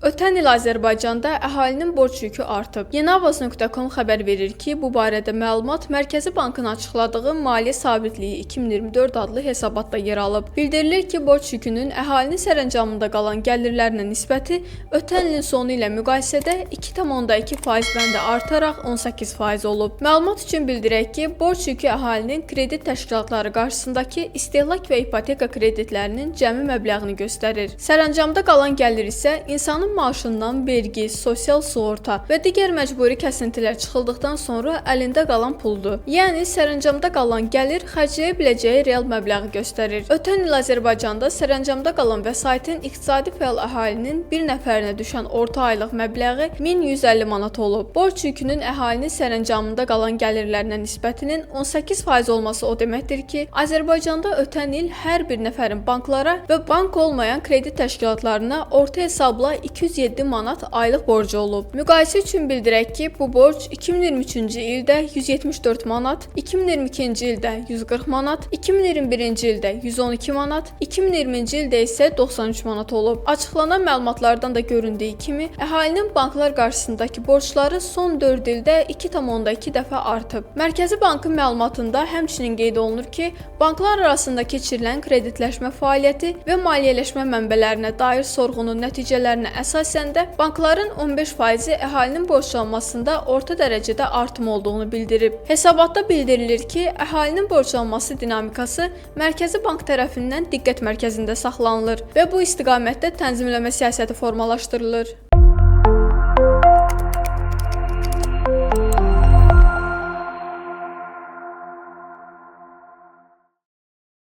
Ötən il Azərbaycanda əhalinin borc yükü artıb. Yenavaz.com xəbər verir ki, bu barədə məlumat Mərkəzi Bankın açıqladığı Maliyyə Sabitliyi 2024 adlı hesabatda yer alıb. Bildirilir ki, borc yükünün əhalinin sərəncamında qalan gəlirlərlə nisbəti ötən ilin sonu ilə müqayisədə 2,2% bəndə artaraq 18% olub. Məlumat üçün bildirək ki, borc yükü əhalinin kredit təşkilatları qarşısındakı istehlak və ipoteka kreditlərinin cəmi məbləğini göstərir. Sərəncamda qalan gəlir isə insanın maaşından vergi, sosial sığorta və digər məcburi kəsintilər çıxıldıqdan sonra əlində qalan puldur. Yəni, sərəncamda qalan gəlir xərcləyə biləcəyi real məbləği göstərir. Ötən il Azərbaycanda sərəncamda qalan vəsaitin iqtisadi fəal əhalinin bir nəfərinə düşən orta aylıq məbləği 1150 manat olub. Borc yükünün əhalinin sərəncamında qalan gəlirlərinə nisbətinin 18% olması o deməkdir ki, Azərbaycanda ötən il hər bir nəfərin banklara və bank olmayan kredit təşkilatlarına orta hesabla 207 manat aylıq borcu olub. Müqayisə üçün bildirək ki, bu borc 2023-cü ildə 174 manat, 2022-ci ildə 140 manat, 2021-ci ildə 112 manat, 2020-ci ildə isə 93 manat olub. Açıqlanan məlumatlardan da göründüyü kimi, əhalinin banklar qarşısındakı borcları son 4 ildə 2,2 dəfə artıb. Mərkəzi Bankın məlumatında həmçinin qeyd olunur ki, banklar arasında keçirilən kreditləşmə fəaliyyəti və maliyyələşmə mənbələrinə dair sorğunun nəticələrinə əsasən də bankların 15%-i əhalinin borclanmasında orta dərəcədə artım olduğunu bildirib. Hesabatda bildirilir ki, əhalinin borclanması dinamikası Mərkəzi Bank tərəfindən diqqət mərkəzində saxlanılır və bu istiqamətdə tənzimləmə siyasəti formalaşdırılır.